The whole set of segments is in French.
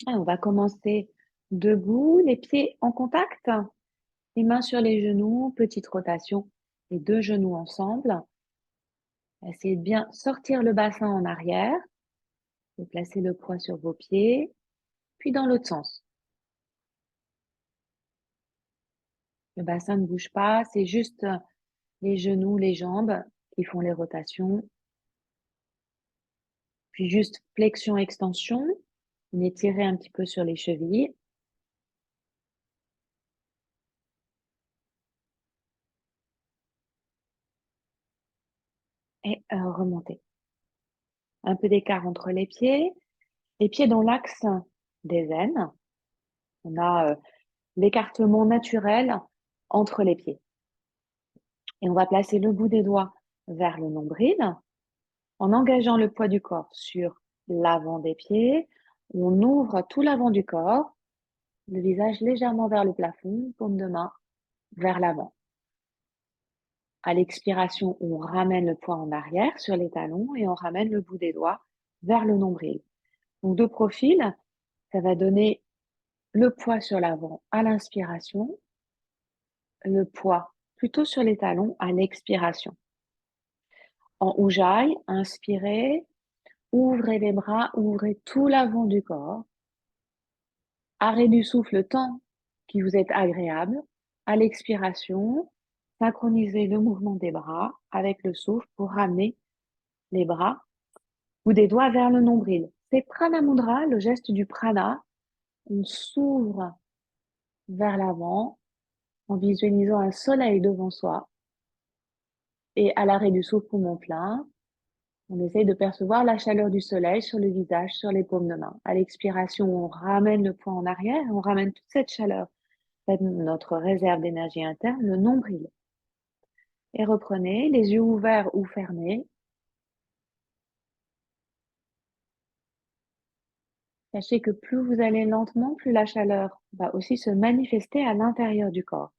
On va commencer debout, les pieds en contact, les mains sur les genoux, petite rotation, les deux genoux ensemble. Essayez de bien sortir le bassin en arrière et placer le poids sur vos pieds, puis dans l'autre sens. Le bassin ne bouge pas, c'est juste les genoux, les jambes qui font les rotations. Puis juste flexion, extension, étirez un petit peu sur les chevilles. Et remontez. Un peu d'écart entre les pieds dans l'axe des aines. On a l'écartement naturel entre les pieds. Et on va placer le bout des doigts vers le nombril en engageant le poids du corps sur l'avant des pieds. On ouvre tout l'avant du corps, le visage légèrement vers le plafond, paume de main vers l'avant. À l'expiration, on ramène le poids en arrière sur les talons et on ramène le bout des doigts vers le nombril. Donc de profil, ça va donner le poids sur l'avant à l'inspiration, le poids plutôt sur les talons à l'expiration. En Ujjayi, inspirez, ouvrez les bras, ouvrez tout l'avant du corps. Arrêt du souffle le temps qui vous est agréable. À l'expiration, synchronisez le mouvement des bras avec le souffle pour ramener les bras ou des doigts vers le nombril. C'est Prana Mudra, le geste du prana. On s'ouvre vers l'avant en visualisant un soleil devant soi. Et à l'arrêt du souffle poumon plein, on essaye de percevoir la chaleur du soleil sur le visage, sur les paumes de main. À l'expiration, on ramène le poids en arrière et on ramène toute cette chaleur, notre réserve d'énergie interne, le nombril. Et reprenez, les yeux ouverts ou fermés. Sachez que plus vous allez lentement, plus la chaleur va aussi se manifester à l'intérieur du corps.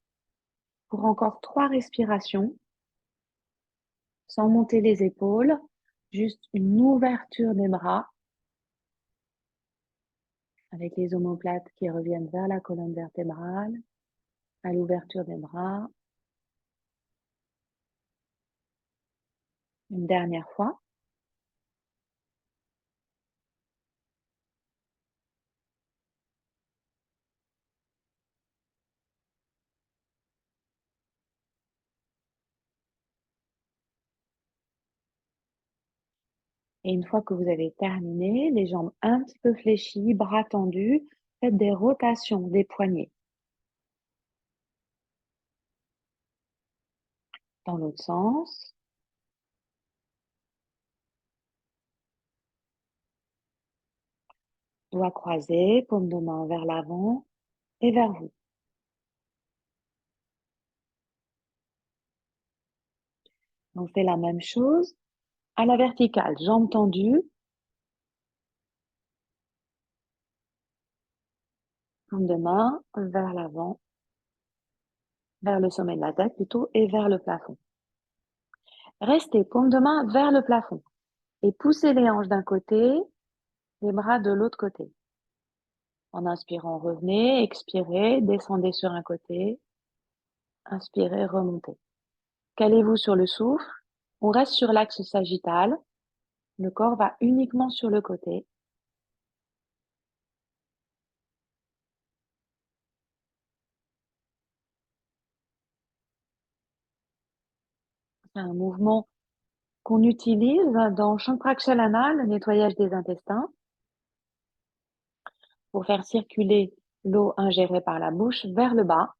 Pour encore 3 respirations, sans monter les épaules, juste une ouverture des bras avec les omoplates qui reviennent vers la colonne vertébrale, à l'ouverture des bras. Une dernière fois. Et une fois que vous avez terminé, les jambes un petit peu fléchies, bras tendus, faites des rotations des poignets. Dans l'autre sens. Doigts croisés, paume de main vers l'avant et vers vous. On fait la même chose à la verticale, jambes tendues, paume de main vers l'avant, vers le sommet de la tête plutôt et vers le plafond. Restez paume de main vers le plafond et poussez les hanches d'un côté, les bras de l'autre côté. En inspirant, revenez, expirez, descendez sur un côté, inspirez, remontez. Calez-vous sur le souffle, on reste sur l'axe sagittal, le corps va uniquement sur le côté. C'est un mouvement qu'on utilise dans Chankrakshalana, le nettoyage des intestins, pour faire circuler l'eau ingérée par la bouche vers le bas.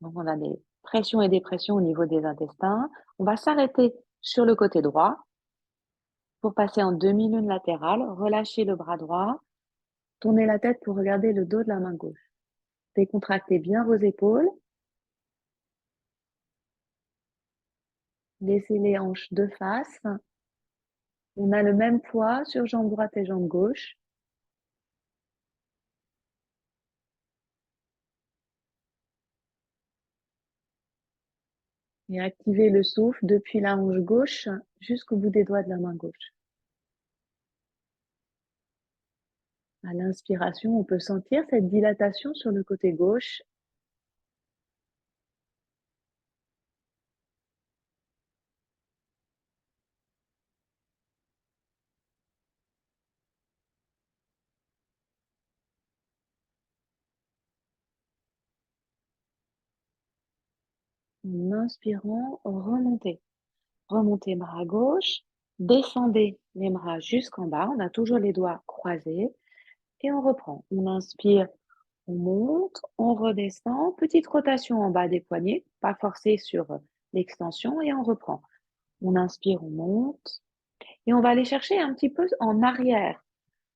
Donc, on a des pressions et des pressions au niveau des intestins. On va s'arrêter sur le côté droit pour passer en demi-lune latérale. Relâchez le bras droit. Tournez la tête pour regarder le dos de la main gauche. Décontractez bien vos épaules. Laissez les hanches de face. On a le même poids sur jambe droite et jambe gauche. Et activez le souffle depuis la hanche gauche jusqu'au bout des doigts de la main gauche. À l'inspiration, on peut sentir cette dilatation sur le côté gauche. En inspirant, remontez. Remontez bras gauche, descendez les bras jusqu'en bas. On a toujours les doigts croisés et on reprend. On inspire, on monte, on redescend. Petite rotation en bas des poignets, pas forcer sur l'extension et on reprend. On inspire, on monte et on va aller chercher un petit peu en arrière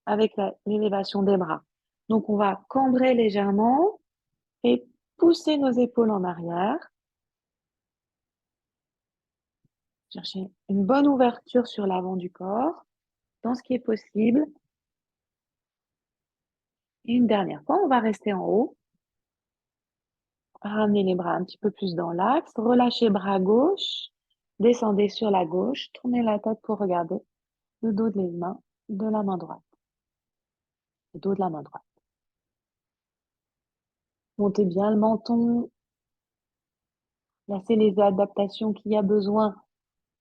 avec l'élévation des bras. Donc, on va cambrer légèrement et pousser nos épaules en arrière. Chercher une bonne ouverture sur l'avant du corps, dans ce qui est possible. Et une dernière fois, on va rester en haut. Ramenez les bras un petit peu plus dans l'axe. Relâchez bras gauche. Descendez sur la gauche. Tournez la tête pour regarder le dos de les mains de la main droite. Le dos de la main droite. Montez bien le menton. Laissez les adaptations qu'il y a besoin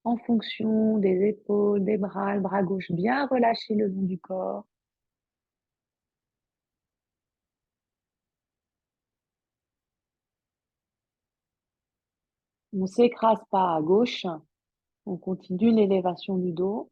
en fonction des épaules, des bras, le bras gauche bien relâché le long du corps. On ne s'écrase pas à gauche. On continue l'élévation du dos.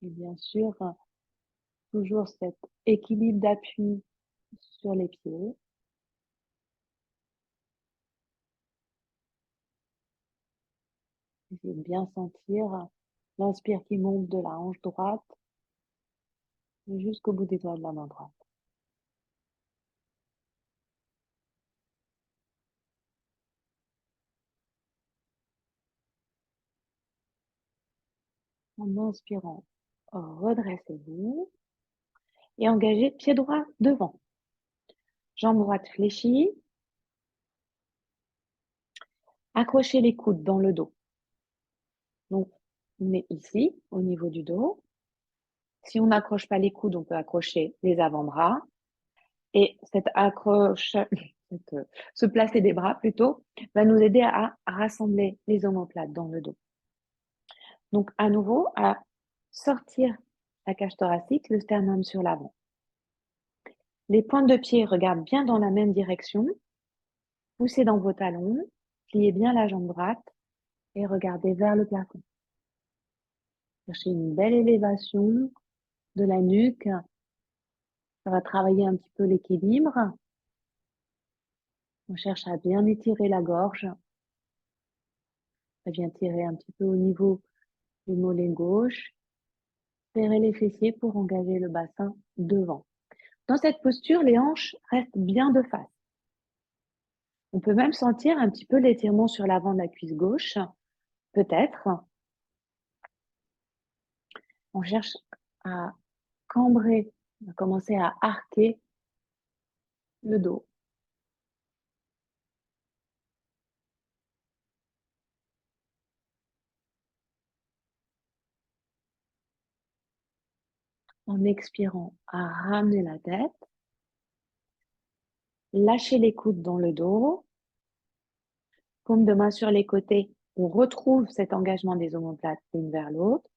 Et bien sûr, toujours cet équilibre d'appui sur les pieds. Essayez de bien sentir l'inspire qui monte de la hanche droite jusqu'au bout des doigts de la main droite. En inspirant, redressez-vous et engagez pied droit devant. Jambe droite fléchie. Accrochez les coudes dans le dos. Donc, on est ici, au niveau du dos. Si on n'accroche pas les coudes, on peut accrocher les avant-bras. Et cette accroche, se placer des bras plutôt, va nous aider à rassembler les omoplates dans le dos. Donc, à nouveau, à sortir la cage thoracique, le sternum sur l'avant. Les pointes de pied regardent bien dans la même direction. Poussez dans vos talons, pliez bien la jambe droite et regardez vers le plafond. Cherchez une belle élévation de la nuque. Ça va travailler un petit peu l'équilibre. On cherche à bien étirer la gorge. Ça vient tirer un petit peu au niveau du mollet gauche. Serrez les fessiers pour engager le bassin devant. Dans cette posture, les hanches restent bien de face. On peut même sentir un petit peu l'étirement sur l'avant de la cuisse gauche. Peut-être. On cherche à cambrer, à commencer à arquer le dos. En expirant, à ramener la tête. Lâchez les coudes dans le dos. Paume de main sur les côtés. On retrouve cet engagement des omoplates l'une vers l'autre.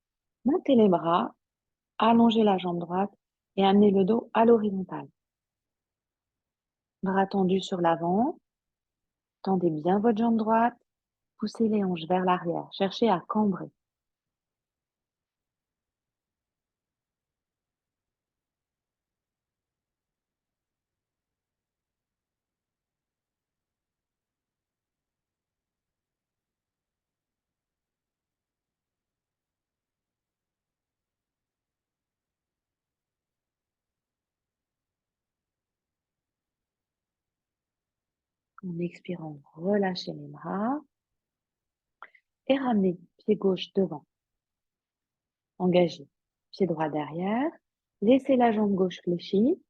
Montez les bras, allongez la jambe droite et amenez le dos à l'horizontale. Bras tendus sur l'avant. Tendez bien votre jambe droite. Poussez les hanches vers l'arrière. Cherchez à cambrer. En expirant, relâchez les bras et ramenez pied gauche devant. engagé. Pied droit derrière, laissez la jambe gauche fléchie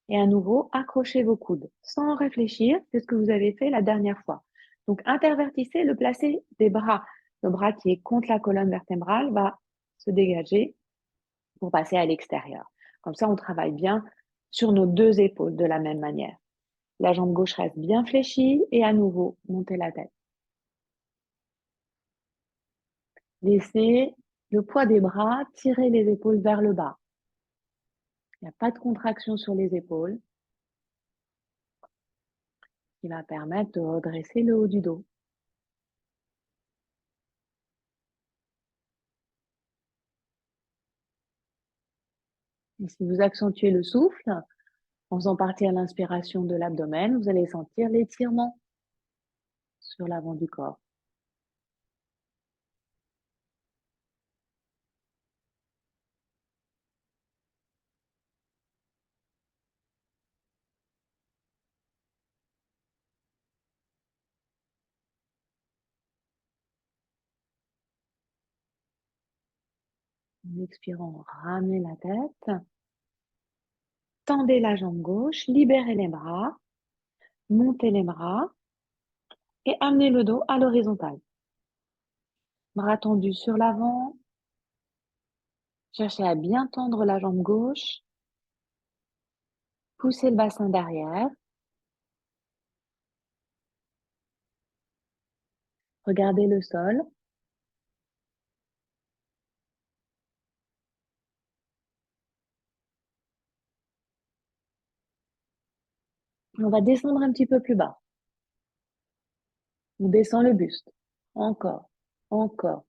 et à nouveau, accrochez vos coudes sans réfléchir, c'est ce que vous avez fait la dernière fois. Donc, intervertissez le placé des bras. Le bras qui est contre la colonne vertébrale va se dégager pour passer à l'extérieur. Comme ça, on travaille bien sur nos deux épaules de la même manière. La jambe gauche reste bien fléchie et à nouveau, montez la tête. Laissez le poids des bras tirer les épaules vers le bas. Il n'y a pas de contraction sur les épaules qui va permettre de redresser le haut du dos. Et si vous accentuez le souffle, en faisant partir l'inspiration de l'abdomen, vous allez sentir l'étirement sur l'avant du corps. En expirant, ramenez la tête. Tendez la jambe gauche, libérez les bras, montez les bras et amenez le dos à l'horizontale. Bras tendus sur l'avant. Cherchez à bien tendre la jambe gauche. Poussez le bassin derrière. Regardez le sol. On va descendre un petit peu plus bas. On descend le buste. Encore, encore,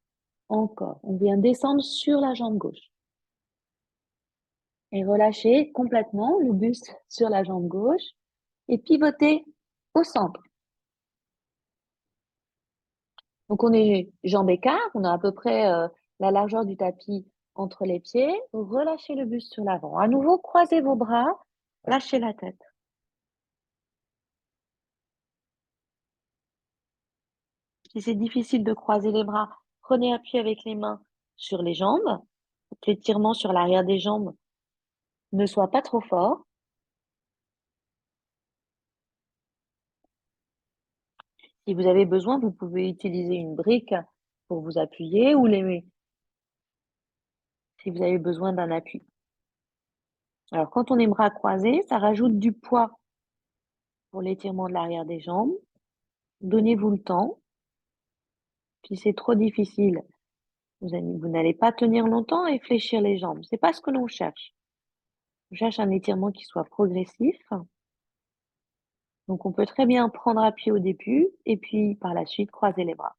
encore. On vient descendre sur la jambe gauche. Et relâchez complètement le buste sur la jambe gauche et pivotez au centre. Donc, on est jambes écart, on a à peu près la largeur du tapis entre les pieds. Relâchez le buste sur l'avant. À nouveau, croisez vos bras, lâchez la tête. Si c'est difficile de croiser les bras, prenez appui avec les mains sur les jambes, pour que l'étirement sur l'arrière des jambes ne soit pas trop fort. Si vous avez besoin, vous pouvez utiliser une brique pour vous appuyer ou les si vous avez besoin d'un appui. Alors, quand on est bras croisés, ça rajoute du poids pour l'étirement de l'arrière des jambes. Donnez-vous le temps. Si c'est trop difficile, vous n'allez pas tenir longtemps et fléchir les jambes. C'est pas ce que l'on cherche. On cherche un étirement qui soit progressif. Donc, on peut très bien prendre appui au début et puis par la suite croiser les bras.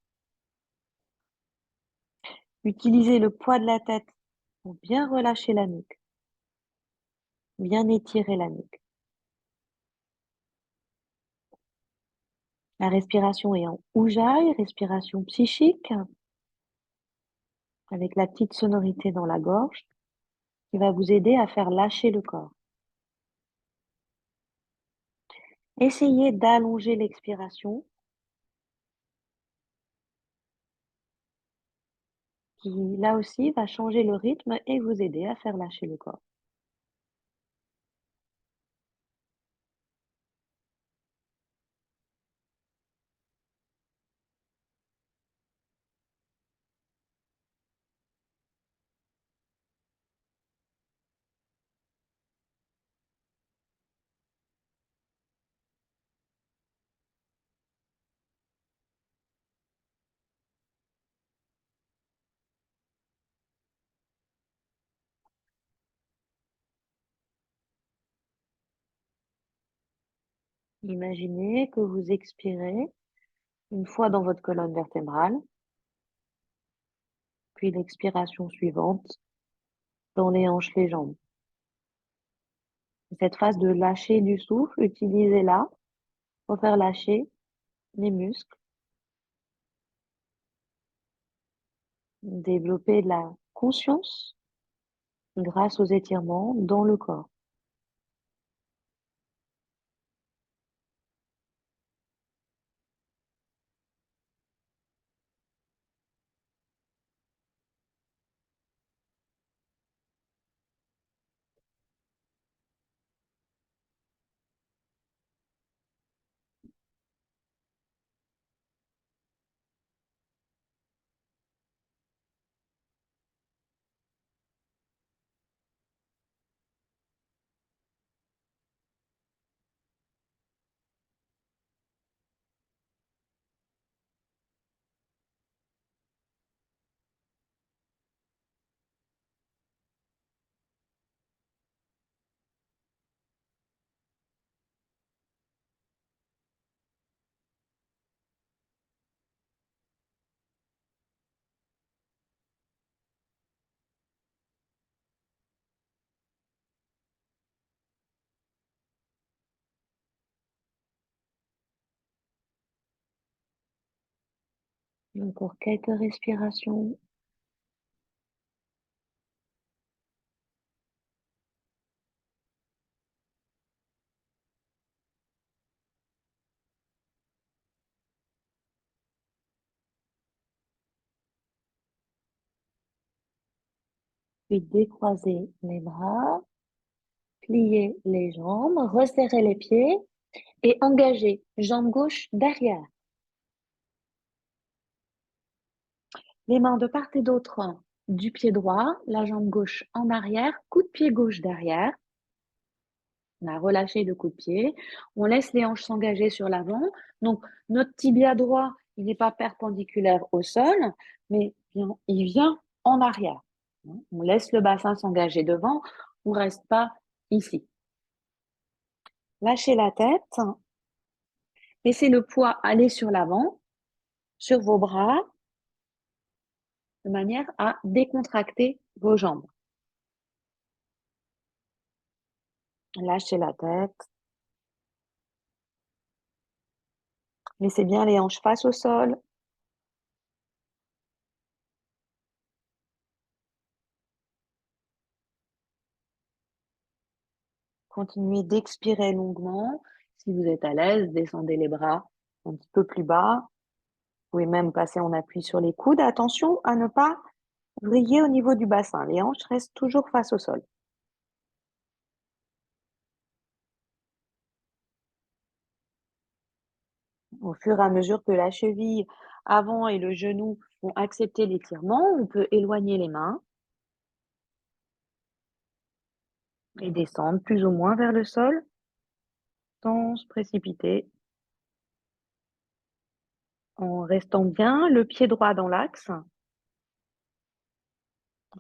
Utilisez le poids de la tête pour bien relâcher la nuque, bien étirer la nuque. La respiration est en ujjayi, respiration psychique, avec la petite sonorité dans la gorge, qui va vous aider à faire lâcher le corps. Essayez d'allonger l'expiration, qui là aussi va changer le rythme et vous aider à faire lâcher le corps. Imaginez que vous expirez une fois dans votre colonne vertébrale, puis l'expiration suivante dans les hanches, les jambes. Cette phase de lâcher du souffle, utilisez-la pour faire lâcher les muscles, développer de la conscience grâce aux étirements dans le corps. Encore quelques respirations. Puis décroisez les bras, pliez les jambes, resserrez les pieds et engagez jambe gauche derrière. Les mains de part et d'autre du pied droit, la jambe gauche en arrière, coup de pied gauche derrière. On a relâché le coup de pied. On laisse les hanches s'engager sur l'avant. Donc, notre tibia droit, il n'est pas perpendiculaire au sol, mais il vient en arrière. On laisse le bassin s'engager devant. On ne reste pas ici. Lâchez la tête. Laissez le poids aller sur l'avant, sur vos bras, de manière à décontracter vos jambes. Lâchez la tête. Laissez bien les hanches face au sol. Continuez d'expirer longuement. Si vous êtes à l'aise, descendez les bras un petit peu plus bas. Vous pouvez même passer en appui sur les coudes. Attention à ne pas vriller au niveau du bassin. Les hanches restent toujours face au sol. Au fur et à mesure que la cheville avant et le genou vont accepter l'étirement, on peut éloigner les mains et descendre plus ou moins vers le sol sans se précipiter, en restant bien le pied droit dans l'axe.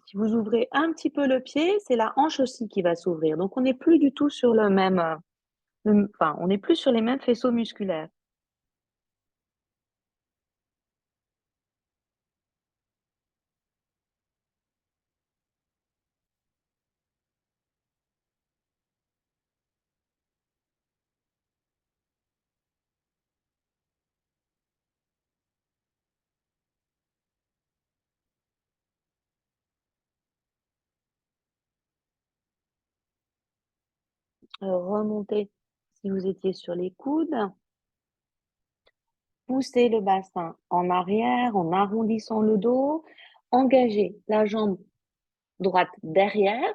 Si vous ouvrez un petit peu le pied, c'est la hanche aussi qui va s'ouvrir. Donc, on n'est plus du tout sur le même, enfin, on n'est plus sur les mêmes faisceaux musculaires. Remontez si vous étiez sur les coudes. Poussez le bassin en arrière en arrondissant le dos. Engagez la jambe droite derrière.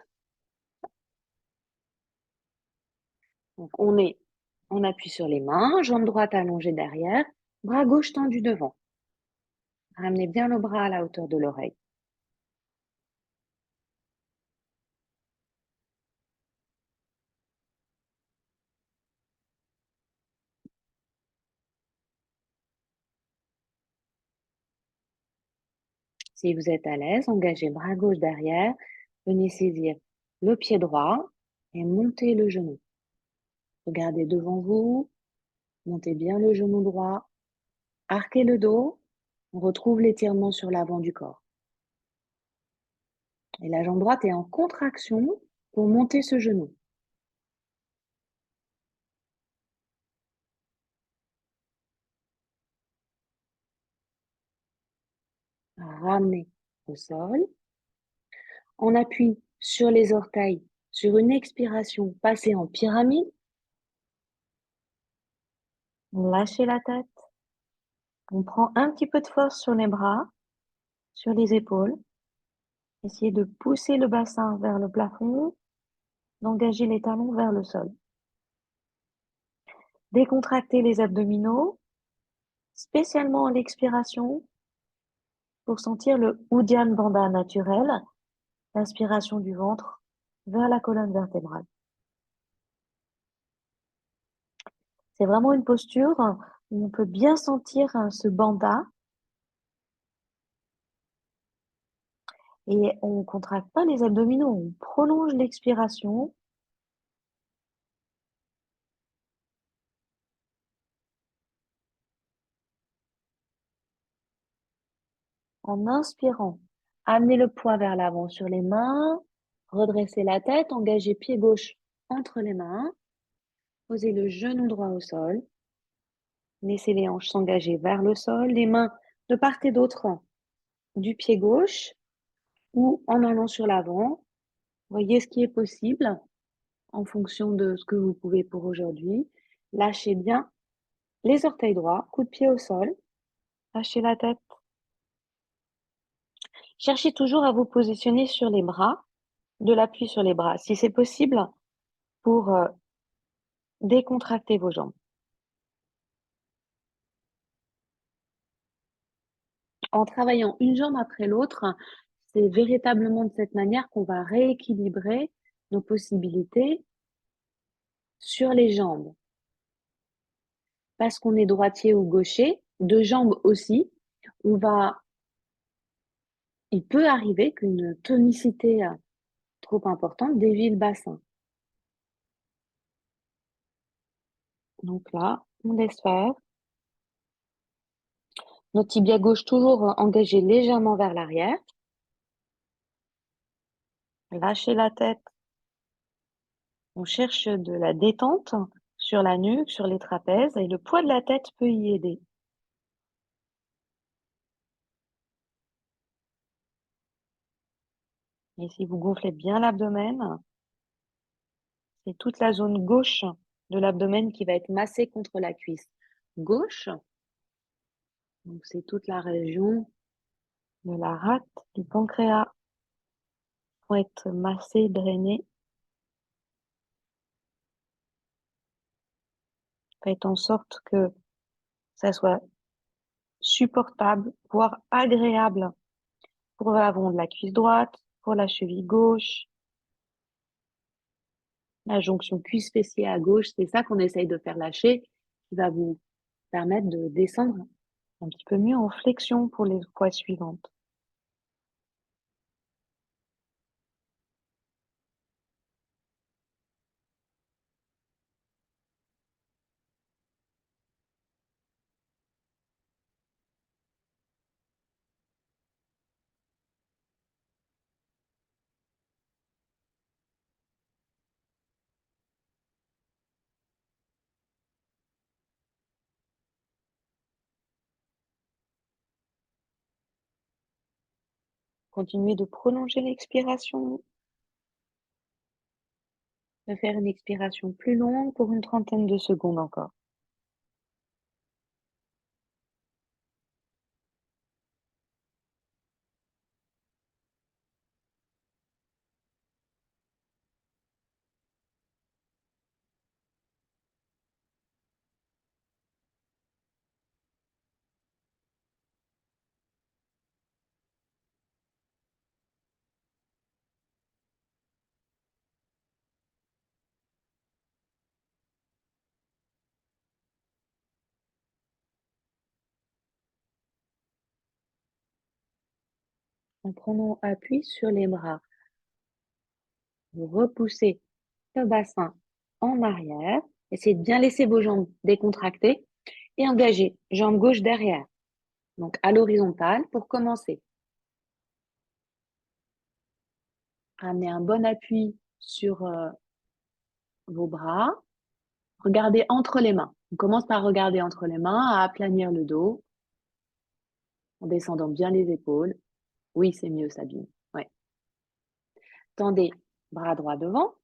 Donc, on appuie sur les mains, jambe droite allongée derrière, bras gauche tendu devant. Ramenez bien le bras à la hauteur de l'oreille. Si vous êtes à l'aise, engagez bras gauche derrière. Venez saisir le pied droit et montez le genou. Regardez devant vous, montez bien le genou droit, arquez le dos, on retrouve l'étirement sur l'avant du corps. Et la jambe droite est en contraction pour monter ce genou. Ramenez au sol. On appuie sur les orteils, sur une expiration, passez en pyramide. Lâchez la tête. On prend un petit peu de force sur les bras, sur les épaules. Essayez de pousser le bassin vers le plafond, d'engager les talons vers le sol. Décontractez les abdominaux, spécialement à l'expiration, pour sentir le Uddiyana Bandha naturel, l'inspiration du ventre vers la colonne vertébrale. C'est vraiment une posture où on peut bien sentir ce bandha et on ne contracte pas les abdominaux, on prolonge l'expiration. En inspirant, amenez le poids vers l'avant sur les mains, redressez la tête, engagez pied gauche entre les mains, posez le genou droit au sol, laissez les hanches s'engager vers le sol, les mains de part et d'autre du pied gauche ou en allant sur l'avant. Voyez ce qui est possible en fonction de ce que vous pouvez pour aujourd'hui. Lâchez bien les orteils droits, coup de pied au sol, lâchez la tête. Cherchez toujours à vous positionner sur les bras, de l'appui sur les bras, si c'est possible, pour décontracter vos jambes. En travaillant une jambe après l'autre, c'est véritablement de cette manière qu'on va rééquilibrer nos possibilités sur les jambes. Parce qu'on est droitier ou gaucher, de jambes aussi, il peut arriver qu'une tonicité trop importante dévie le bassin. Donc là, on laisse faire. Notre tibia gauche toujours engagé légèrement vers l'arrière. Lâchez la tête. On cherche de la détente sur la nuque, sur les trapèzes, et le poids de la tête peut y aider. Et si vous gonflez bien l'abdomen, c'est toute la zone gauche de l'abdomen qui va être massée contre la cuisse gauche. Donc c'est toute la région de la rate, du pancréas, pour être massée, drainée. Faites en sorte que ça soit supportable, voire agréable pour l'avant de la cuisse droite, pour la cheville gauche, la jonction cuisse-fessier à gauche. C'est ça qu'on essaye de faire lâcher, qui va vous permettre de descendre un petit peu mieux en flexion pour les fois suivantes. Continuez de prolonger l'expiration, de faire une expiration plus longue pour une trentaine de secondes encore. En prenant appui sur les bras, vous repoussez le bassin en arrière. Essayez de bien laisser vos jambes décontractées et engager jambe gauche derrière. Donc à l'horizontale pour commencer. Ramenez un bon appui sur vos bras. Regardez entre les mains. On commence par regarder entre les mains, à aplanir le dos, en descendant bien les épaules. Oui, c'est mieux, Sabine. Ouais. Tendez bras droit devant.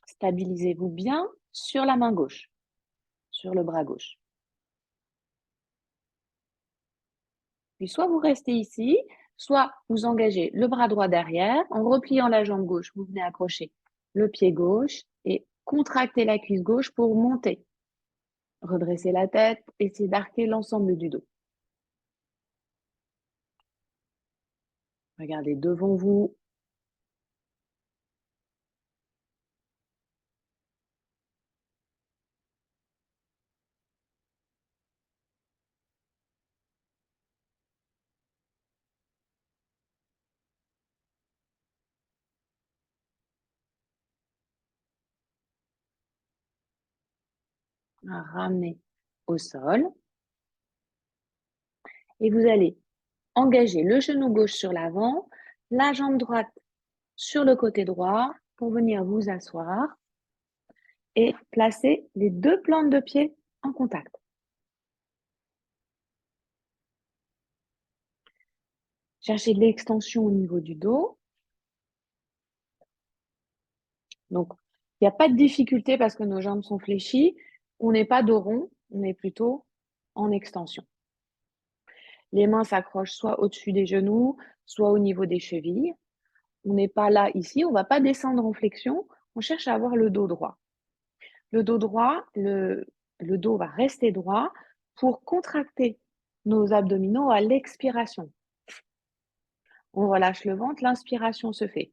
Stabilisez-vous bien sur la main gauche, sur le bras gauche. Puis soit vous restez ici, soit vous engagez le bras droit derrière, en repliant la jambe gauche, vous venez accrocher le pied gauche et contractez la cuisse gauche pour monter. Redressez la tête, essayez d'arquer l'ensemble du dos. Regardez devant vous. Ramenez au sol. Et vous allez engager le genou gauche sur l'avant, la jambe droite sur le côté droit pour venir vous asseoir et placez les deux plantes de pied en contact. Cherchez de l'extension au niveau du dos. Donc, il n'y a pas de difficulté parce que nos jambes sont fléchies. On n'est pas dos rond, on est plutôt en extension. Les mains s'accrochent soit au-dessus des genoux, soit au niveau des chevilles. On n'est pas là ici, on ne va pas descendre en flexion. On cherche à avoir le dos droit. Le dos droit, le dos va rester droit pour contracter nos abdominaux à l'expiration. On relâche le ventre, l'inspiration se fait.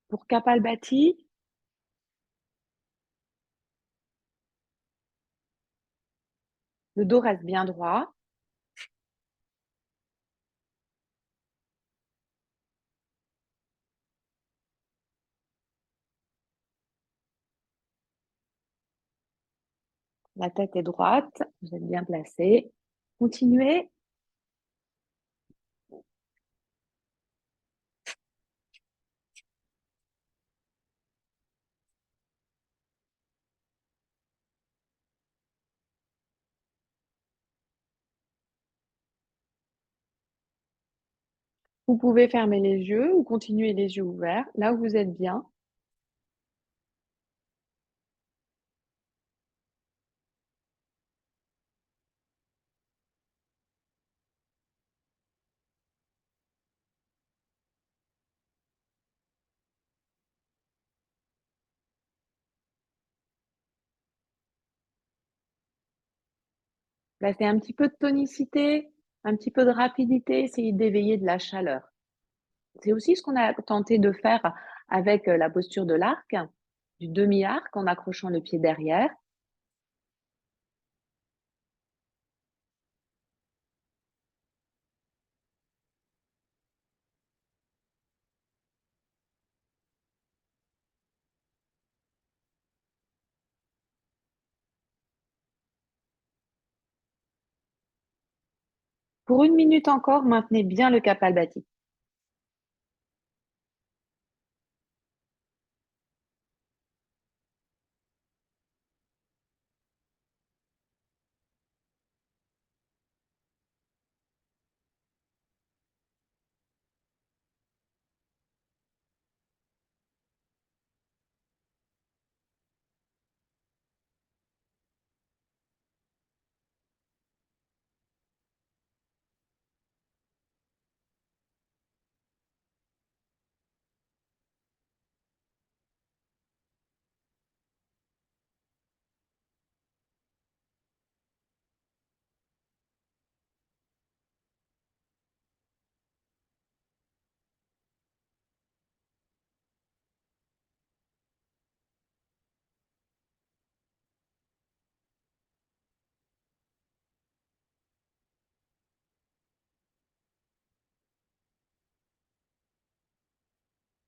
Pour Kapalbhati, le dos reste bien droit. La tête est droite, vous êtes bien placé. Continuez. Vous pouvez fermer les yeux ou continuer les yeux ouverts, là où vous êtes bien. Placez un petit peu de tonicité, un petit peu de rapidité, essayez d'éveiller de la chaleur. C'est aussi ce qu'on a tenté de faire avec la posture de l'arc, du demi-arc, en accrochant le pied derrière. Pour 1 minute encore, maintenez bien le Kapalbhati.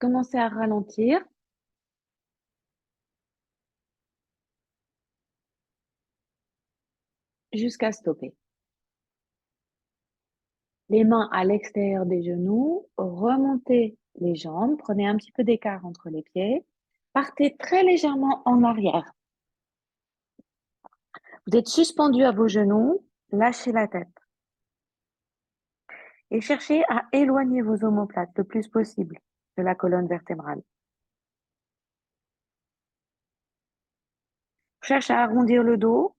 Commencez à ralentir jusqu'à stopper. Les mains à l'extérieur des genoux, remontez les jambes, prenez un petit peu d'écart entre les pieds, partez très légèrement en arrière. Vous êtes suspendu à vos genoux, lâchez la tête. Et cherchez à éloigner vos omoplates le plus possible de la colonne vertébrale. Cherchez à arrondir le dos.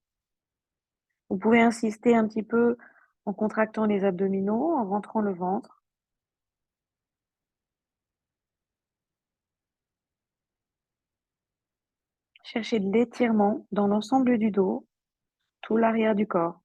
Vous pouvez insister un petit peu en contractant les abdominaux, en rentrant le ventre. Cherchez de l'étirement dans l'ensemble du dos, tout l'arrière du corps.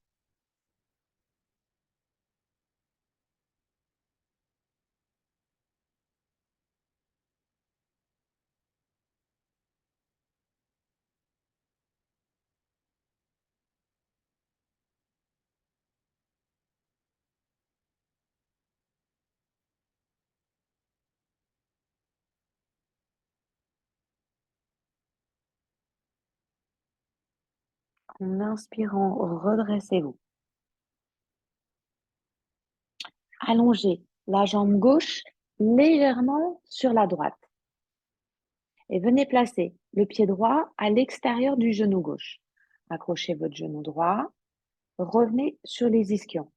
En inspirant, redressez-vous. Allongez la jambe gauche légèrement sur la droite. Et venez placer le pied droit à l'extérieur du genou gauche. Accrochez votre genou droit, revenez sur les ischions.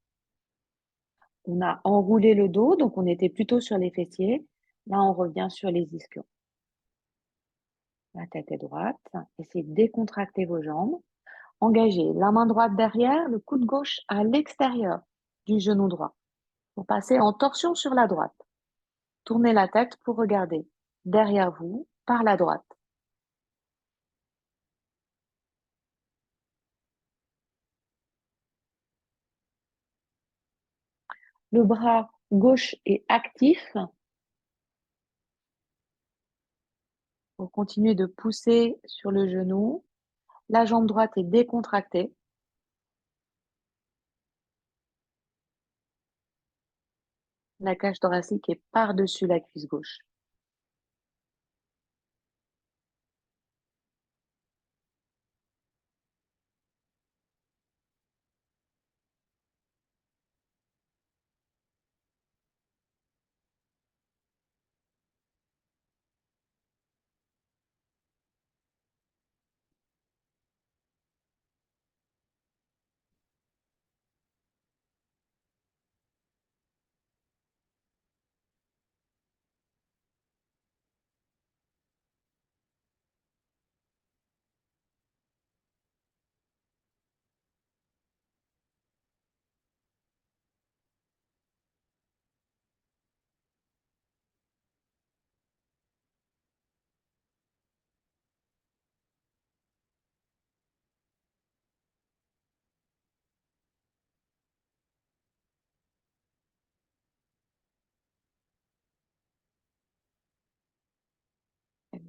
On a enroulé le dos, donc on était plutôt sur les fessiers. Là, on revient sur les ischions. La tête est droite. Essayez de décontracter vos jambes. Engagez la main droite derrière, le coude gauche à l'extérieur du genou droit. Vous passez en torsion sur la droite. Tournez la tête pour regarder derrière vous par la droite. Le bras gauche est actif pour continuer de pousser sur le genou. La jambe droite est décontractée. La cage thoracique est par-dessus la cuisse gauche.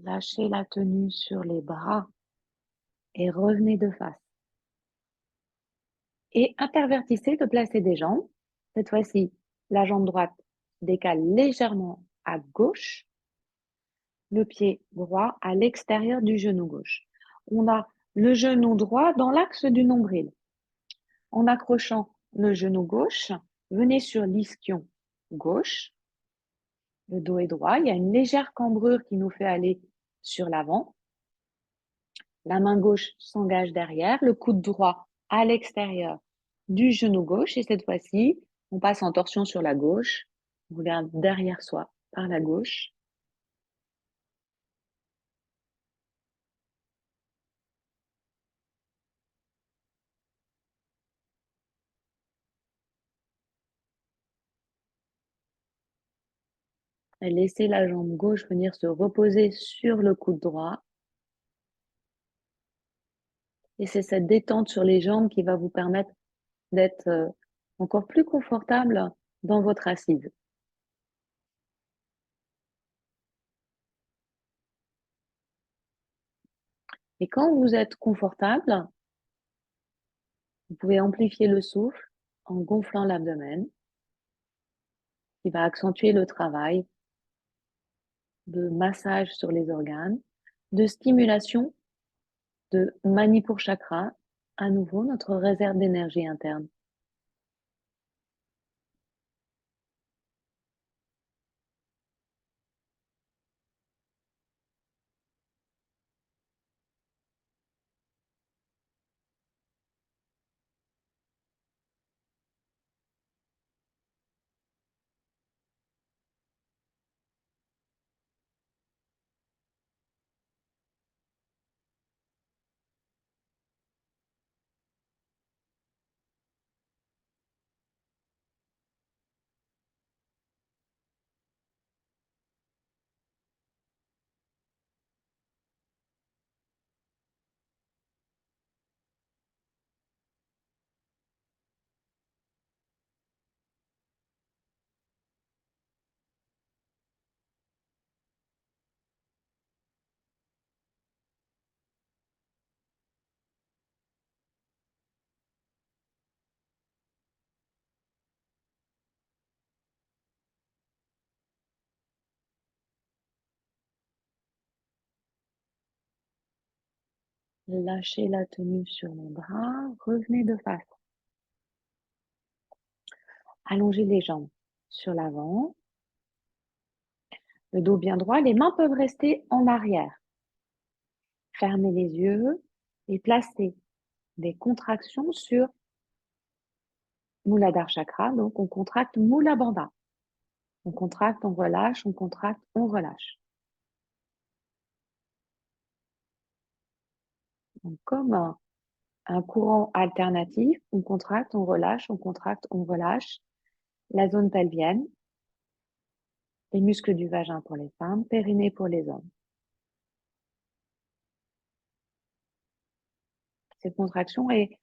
Lâchez la tenue sur les bras et revenez de face. Et intervertissez de placer des jambes. Cette fois-ci, la jambe droite décale légèrement à gauche, le pied droit à l'extérieur du genou gauche. On a le genou droit dans l'axe du nombril. En accrochant le genou gauche, venez sur l'ischion gauche. Le dos est droit. Il y a une légère cambrure qui nous fait aller sur l'avant. La main gauche s'engage derrière, le coude droit à l'extérieur du genou gauche. Et cette fois-ci, on passe en torsion sur la gauche. On regarde derrière soi par la gauche. Et laissez la jambe gauche venir se reposer sur le coude droit. Et c'est cette détente sur les jambes qui va vous permettre d'être encore plus confortable dans votre assise. Et quand vous êtes confortable, vous pouvez amplifier le souffle en gonflant l'abdomen, qui va accentuer le travail de massage sur les organes, de stimulation de Manipur Chakra, à nouveau notre réserve d'énergie interne. Lâchez la tenue sur les bras, revenez de face. Allongez les jambes sur l'avant. Le dos bien droit, les mains peuvent rester en arrière. Fermez les yeux et placez des contractions sur Muladhara Chakra. Donc, on contracte Mula Bandha. On contracte, on relâche, on contracte, on relâche. Donc, comme un courant alternatif, on contracte, on relâche, on contracte, on relâche. La zone pelvienne, les muscles du vagin pour les femmes, périnée pour les hommes. Cette contraction est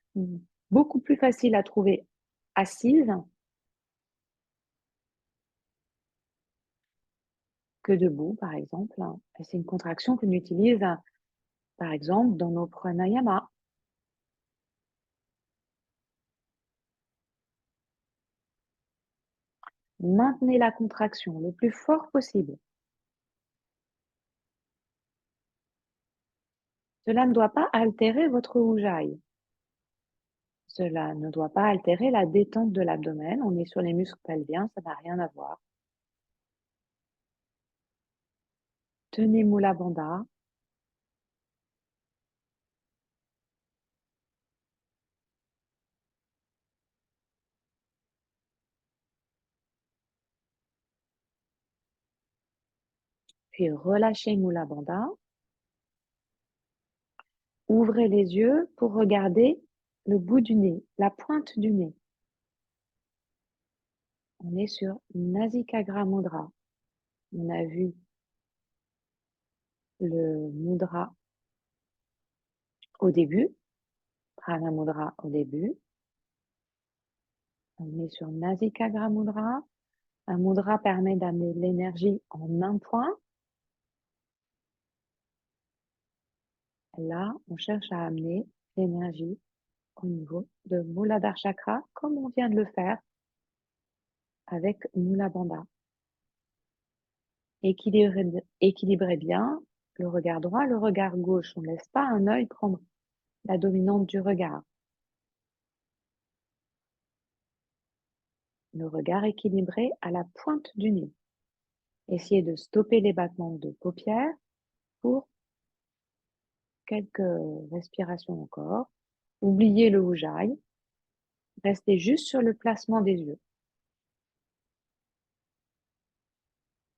beaucoup plus facile à trouver assise que debout, par exemple. C'est une contraction qu'on utilise, par exemple, dans nos pranayama. Maintenez la contraction le plus fort possible. Cela ne doit pas altérer votre ujjayi. Cela ne doit pas altérer la détente de l'abdomen. On est sur les muscles pelviens, ça n'a rien à voir. Tenez Mula Bandha. Puis relâchez Mula Bandha. Ouvrez les yeux pour regarder le bout du nez, la pointe du nez. On est sur Nasikagra Mudra. On a vu le mudra au début, Prana Mudra au début. On est sur Nasikagra Mudra. Un mudra permet d'amener l'énergie en un point. Là, on cherche à amener l'énergie au niveau de Muladhara Chakra, comme on vient de le faire avec Mula Bandha. Équilibrez bien le regard droit, le regard gauche. On ne laisse pas un œil prendre la dominante du regard. Le regard équilibré à la pointe du nez. Essayez de stopper les battements de paupières pour quelques respirations encore. Oubliez le ujjayi. Restez juste sur le placement des yeux.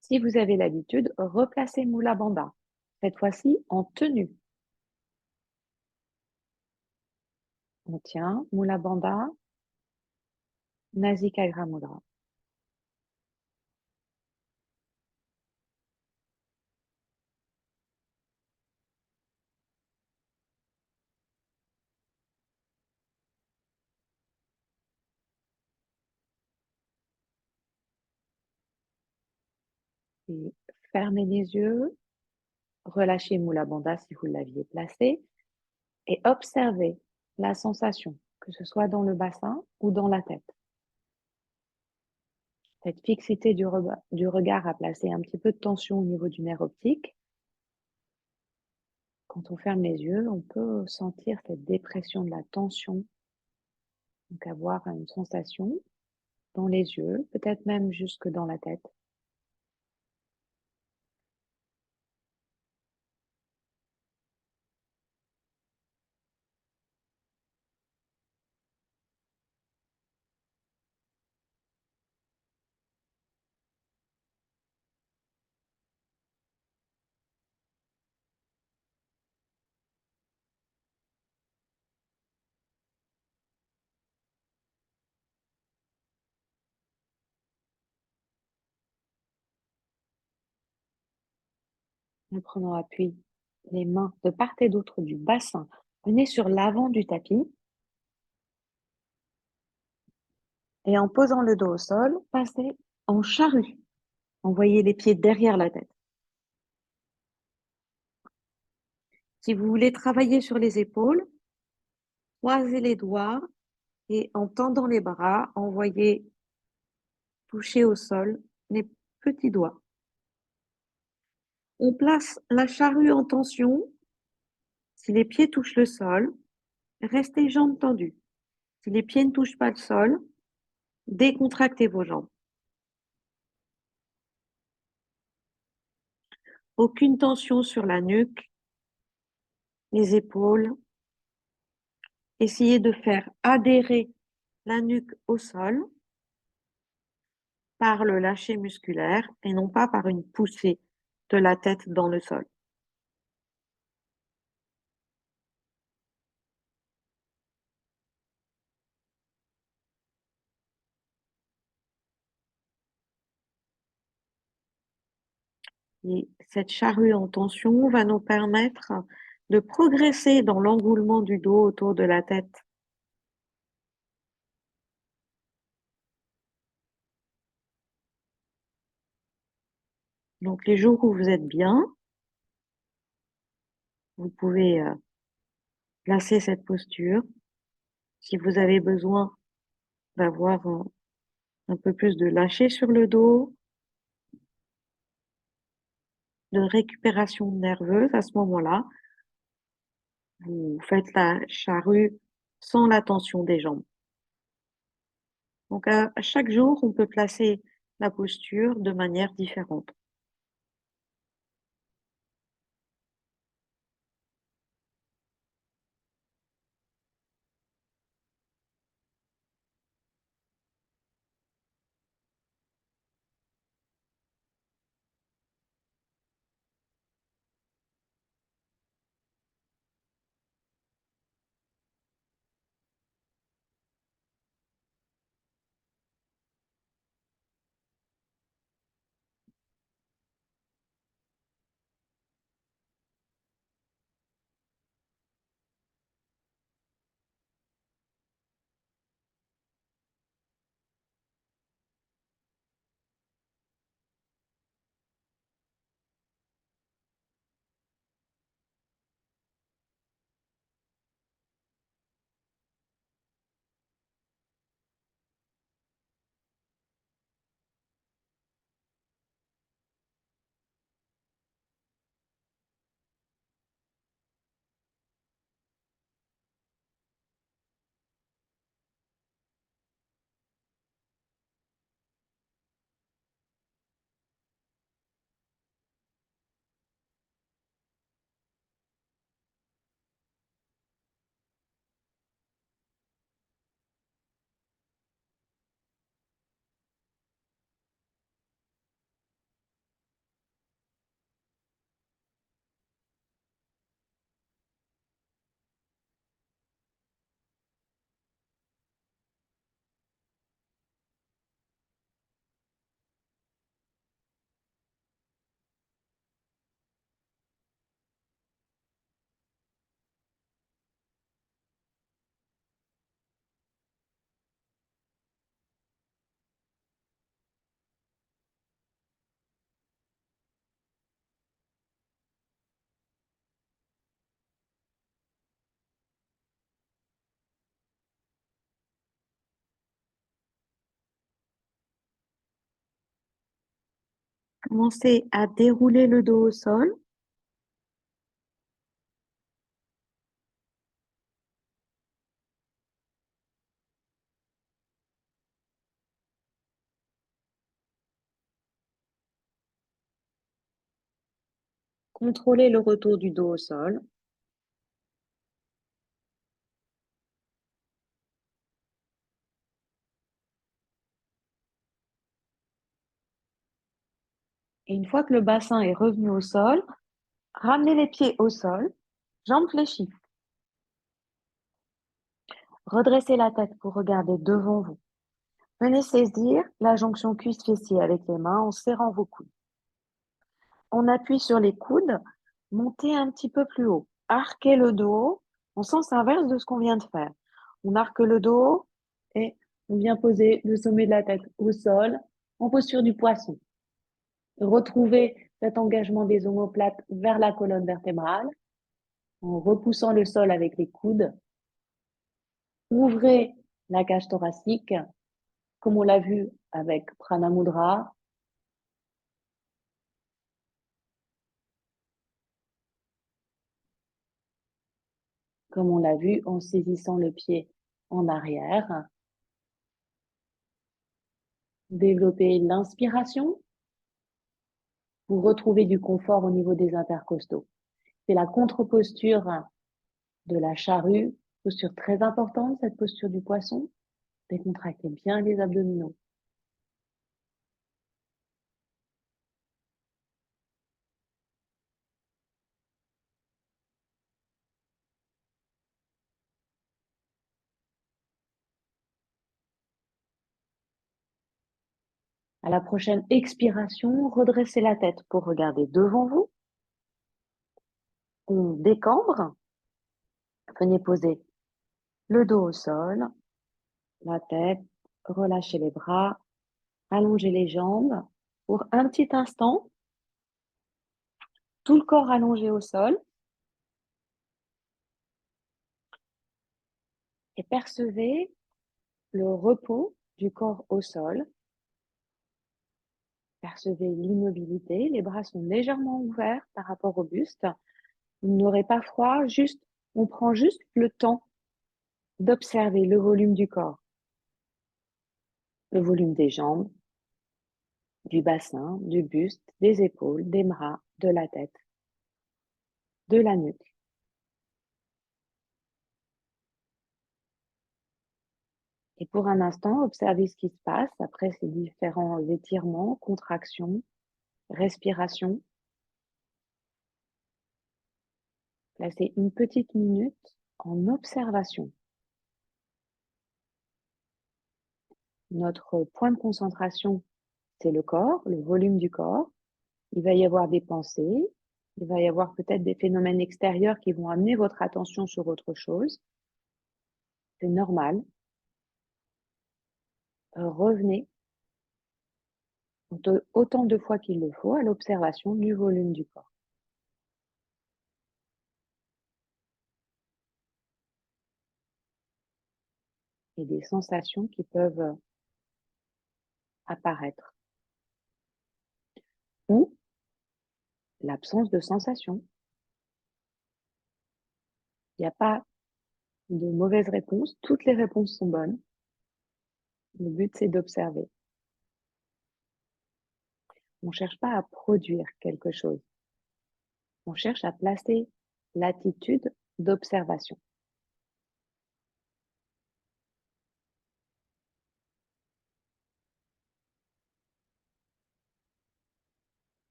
Si vous avez l'habitude, replacez Mula Bandha. Cette fois-ci en tenue. On tient Mula Bandha, Nasikagra Mudra. Et fermez les yeux, relâchez Mula Bandha si vous l'aviez placé et observez la sensation, que ce soit dans le bassin ou dans la tête. Cette fixité du regard a placé un petit peu de tension au niveau du nerf optique. Quand on ferme les yeux, on peut sentir cette dépression de la tension, donc avoir une sensation dans les yeux, peut-être même jusque dans la tête. En prenant appui, les mains de part et d'autre du bassin, venez sur l'avant du tapis et en posant le dos au sol, passez en charrue. Envoyez les pieds derrière la tête. Si vous voulez travailler sur les épaules, croisez les doigts et en tendant les bras, envoyez toucher au sol les petits doigts. On place la charrue en tension. Si les pieds touchent le sol, restez jambes tendues. Si les pieds ne touchent pas le sol, décontractez vos jambes. Aucune tension sur la nuque, les épaules. Essayez de faire adhérer la nuque au sol par le lâcher musculaire et non pas par une poussée de la tête dans le sol. Et cette charrue en tension va nous permettre de progresser dans l'engoulement du dos autour de la tête. Donc les jours où vous êtes bien, vous pouvez placer cette posture. Si vous avez besoin d'avoir un peu plus de lâcher sur le dos, de récupération nerveuse à ce moment-là, vous faites la charrue sans la tension des jambes. Donc à chaque jour, on peut placer la posture de manière différente. Commencez à dérouler le dos au sol. Contrôlez le retour du dos au sol. Et une fois que le bassin est revenu au sol, ramenez les pieds au sol, jambes fléchies. Redressez la tête pour regarder devant vous. Venez saisir la jonction cuisse-fessier avec les mains en serrant vos coudes. On appuie sur les coudes, montez un petit peu plus haut. Arquez le dos en sens inverse de ce qu'on vient de faire. On arque le dos et on vient poser le sommet de la tête au sol en posture du poisson. Retrouvez cet engagement des omoplates vers la colonne vertébrale en repoussant le sol avec les coudes. Ouvrez la cage thoracique comme on l'a vu avec Pranamudra. Comme on l'a vu en saisissant le pied en arrière. Développez l'inspiration Vous retrouvez du confort au niveau des intercostaux. C'est la contre-posture de la charrue, posture très importante, cette posture du poisson. Décontractez bien les abdominaux. À la prochaine expiration, redressez la tête pour regarder devant vous. On décambre. Venez poser le dos au sol, la tête, relâchez les bras, allongez les jambes. Pour un petit instant, tout le corps allongé au sol et percevez le repos du corps au sol. Percevez l'immobilité, les bras sont légèrement ouverts par rapport au buste. Vous n'aurez pas froid, juste, on prend juste le temps d'observer le volume du corps, le volume des jambes, du bassin, du buste, des épaules, des bras, de la tête, de la nuque. Et pour un instant, observez ce qui se passe après ces différents étirements, contractions, respirations. Placez une petite minute en observation. Notre point de concentration, c'est le corps, le volume du corps. Il va y avoir des pensées, il va y avoir peut-être des phénomènes extérieurs qui vont amener votre attention sur autre chose. C'est normal. Revenez autant de fois qu'il le faut à l'observation du volume du corps. Et des sensations qui peuvent apparaître. Ou l'absence de sensations. Il n'y a pas de mauvaise réponse, toutes les réponses sont bonnes. Le but, c'est d'observer. On ne cherche pas à produire quelque chose. On cherche à placer l'attitude d'observation.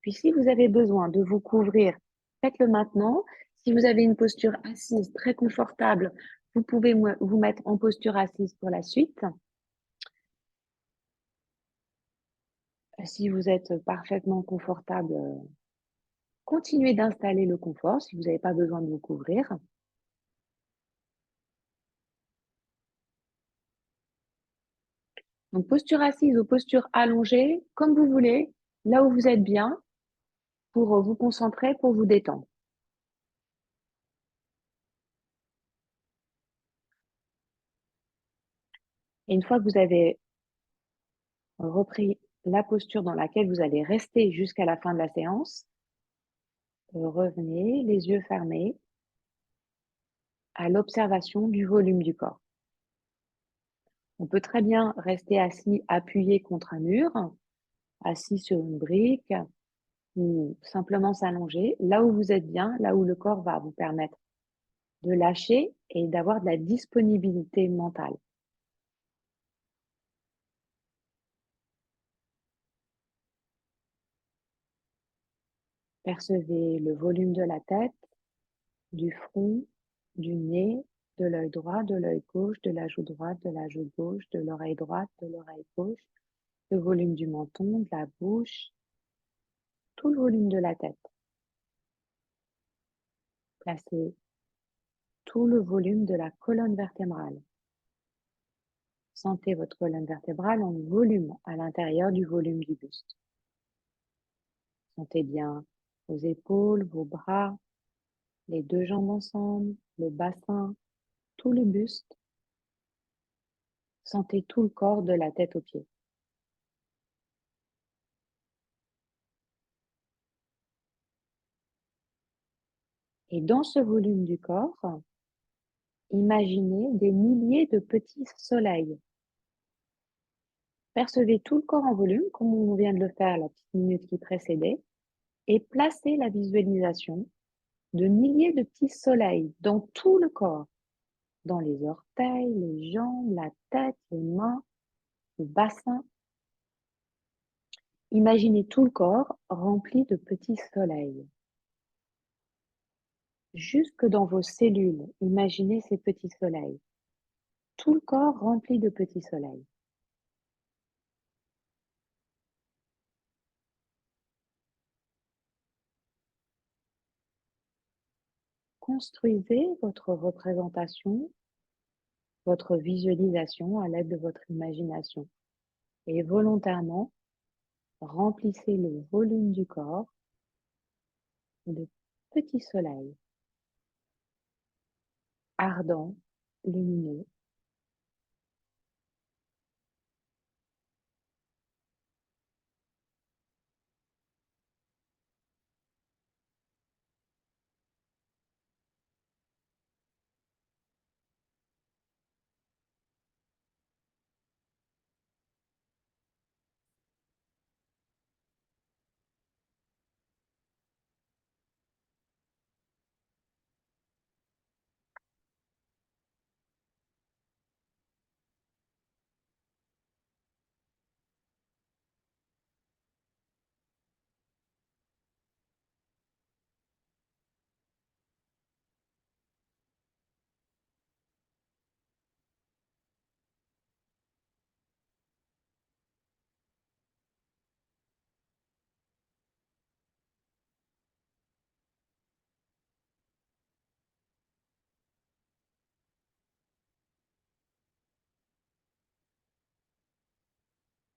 Puis si vous avez besoin de vous couvrir, faites-le maintenant. Si vous avez une posture assise très confortable, vous pouvez vous mettre en posture assise pour la suite. Si vous êtes parfaitement confortable, continuez d'installer le confort si vous n'avez pas besoin de vous couvrir. Donc posture assise ou posture allongée, comme vous voulez, là où vous êtes bien, pour vous concentrer, pour vous détendre. Et une fois que vous avez repris la posture dans laquelle vous allez rester jusqu'à la fin de la séance, revenez les yeux fermés à l'observation du volume du corps. On peut très bien rester assis appuyé contre un mur, assis sur une brique ou simplement s'allonger là où vous êtes bien, là où le corps va vous permettre de lâcher et d'avoir de la disponibilité mentale. Percevez le volume de la tête, du front, du nez, de l'œil droit, de l'œil gauche, de la joue droite, de la joue gauche, de l'oreille droite, de l'oreille gauche, le volume du menton, de la bouche, tout le volume de la tête. Placez tout le volume de la colonne vertébrale. Sentez votre colonne vertébrale en volume à l'intérieur du volume du buste. Sentez bien vos épaules, vos bras, les deux jambes ensemble, le bassin, tout le buste. Sentez tout le corps de la tête aux pieds. Et dans ce volume du corps, Imaginez des milliers de petits soleils. Percevez tout le corps en volume, comme on vient de le faire la petite minute qui précédait, et placez la visualisation de milliers de petits soleils dans tout le corps, dans les orteils, les jambes, la tête, les mains, le bassin. Imaginez tout le corps rempli de petits soleils. Jusque dans vos cellules, imaginez ces petits soleils. Tout le corps rempli de petits soleils. Construisez votre représentation, votre visualisation à l'aide de votre imagination. Et volontairement, remplissez le volume du corps de petits soleils ardents, lumineux.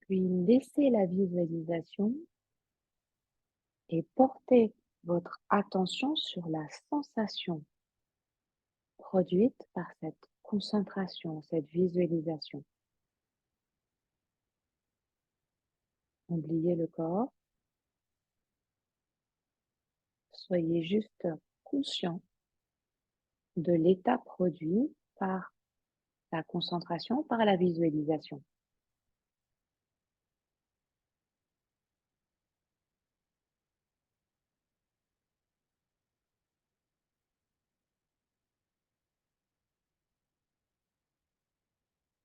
Puis laissez la visualisation et portez votre attention sur la sensation produite par cette concentration, cette visualisation. Oubliez le corps, soyez juste conscient de l'état produit par la concentration, par la visualisation.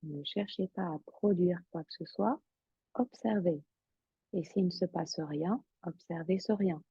Ne cherchez pas à produire quoi que ce soit, observez. Et s'il ne se passe rien, observez ce rien.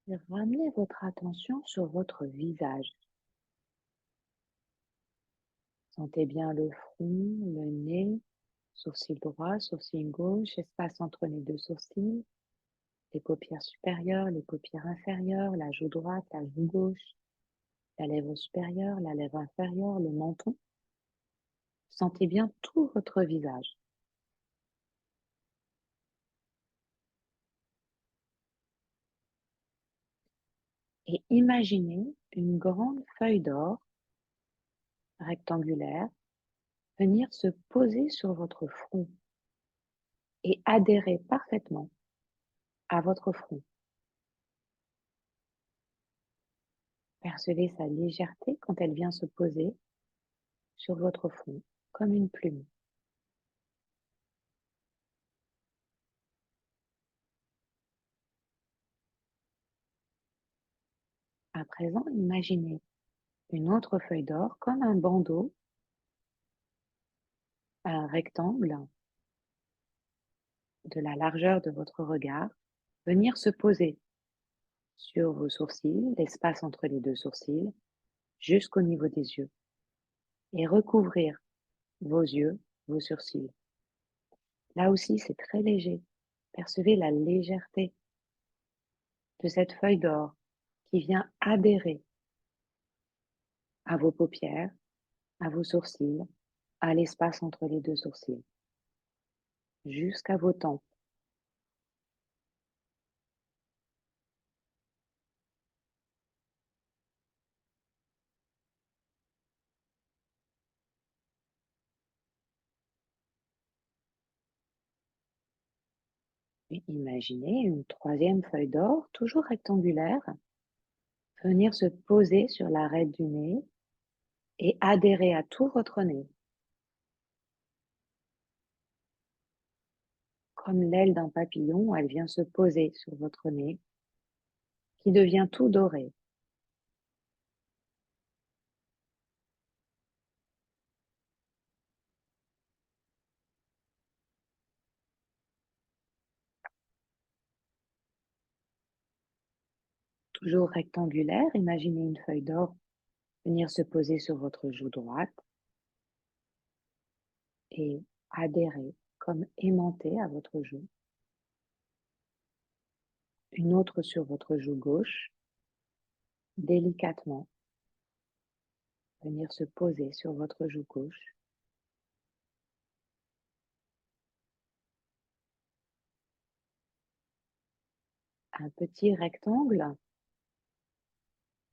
Et ramenez votre attention sur votre visage. Sentez bien le front, le nez, sourcil droit, sourcil gauche, espace entre les deux sourcils, les paupières supérieures, les paupières inférieures, la joue droite, la joue gauche, la lèvre supérieure, la lèvre inférieure, le menton. Sentez bien tout votre visage. et imaginez une grande feuille d'or rectangulaire venir se poser sur votre front et adhérer parfaitement à votre front. Percevez sa légèreté quand elle vient se poser sur votre front, comme une plume. À présent, imaginez une autre feuille d'or comme un bandeau, un rectangle de la largeur de votre regard, venir se poser sur vos sourcils, l'espace entre les deux sourcils, jusqu'au niveau des yeux, et recouvrir vos yeux, vos sourcils. Là aussi, c'est très léger. Percevez la légèreté de cette feuille d'or qui vient adhérer à vos paupières, à vos sourcils, à l'espace entre les deux sourcils, jusqu'à vos tempes. Puis imaginez une troisième feuille d'or, toujours rectangulaire, venir se poser sur l'arête du nez et adhérer à tout votre nez, comme l'aile d'un papillon, elle vient se poser sur votre nez, qui devient tout doré. Toujours rectangulaire, imaginez une feuille d'or venir se poser sur votre joue droite et adhérer comme aimantée à votre joue. Une autre sur votre joue gauche, délicatement venir se poser sur votre joue gauche. Un petit rectangle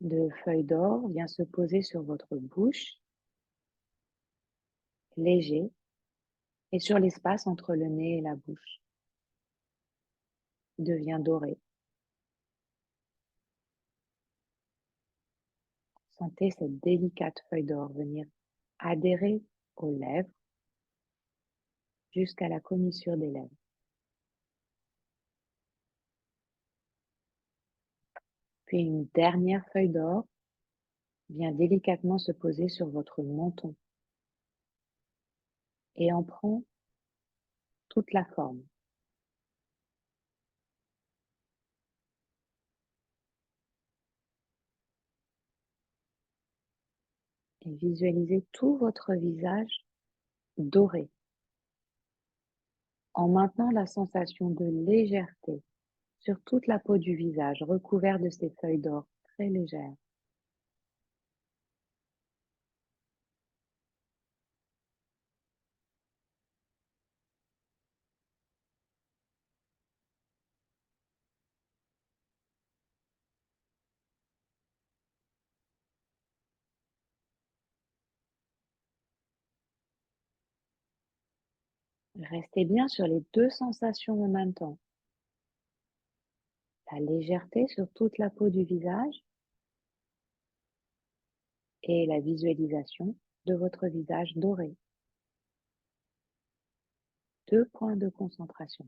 de feuilles d'or vient se poser sur votre bouche, léger, et sur l'espace entre le nez et la bouche. Il devient doré. Sentez cette délicate feuille d'or venir adhérer aux lèvres jusqu'à la commissure des lèvres. Puis une dernière feuille d'or vient délicatement se poser sur votre menton et en prend toute la forme. Et visualisez tout votre visage doré en maintenant la sensation de légèreté sur toute la peau du visage recouvert de ces feuilles d'or très légères. Restez bien sur les deux sensations en même temps. La légèreté sur toute la peau du visage et la visualisation de votre visage doré. 2 points de concentration.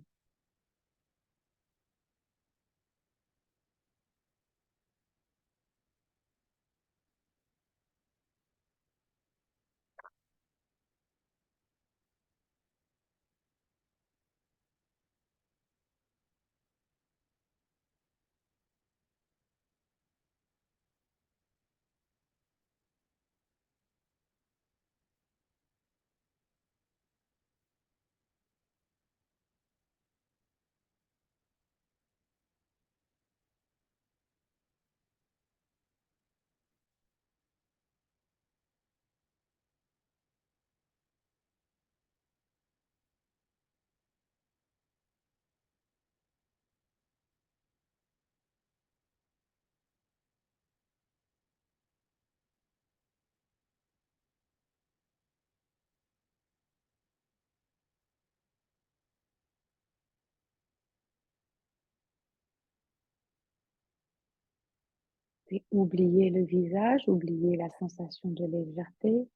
Et oubliez le visage, oubliez la sensation de légèreté.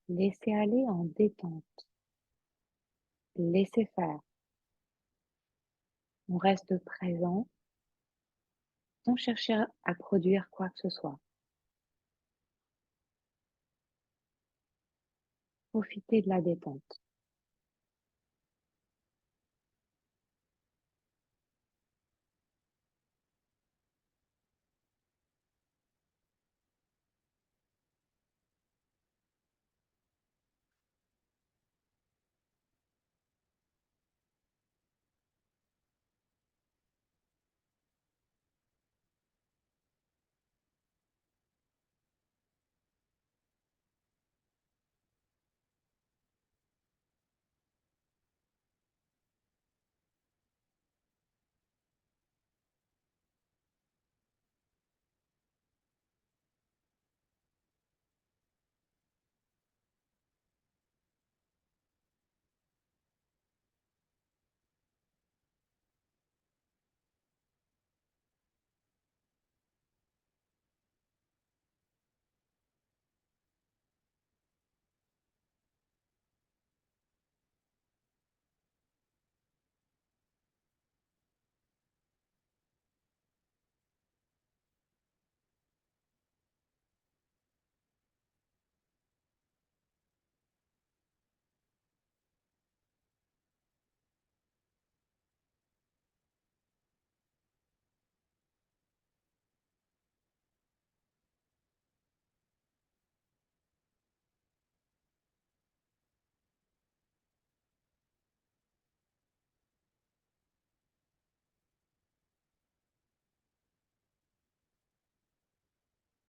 Laissez aller en détente. Laissez faire. On reste présent sans chercher à produire quoi que ce soit. Profitez de la détente.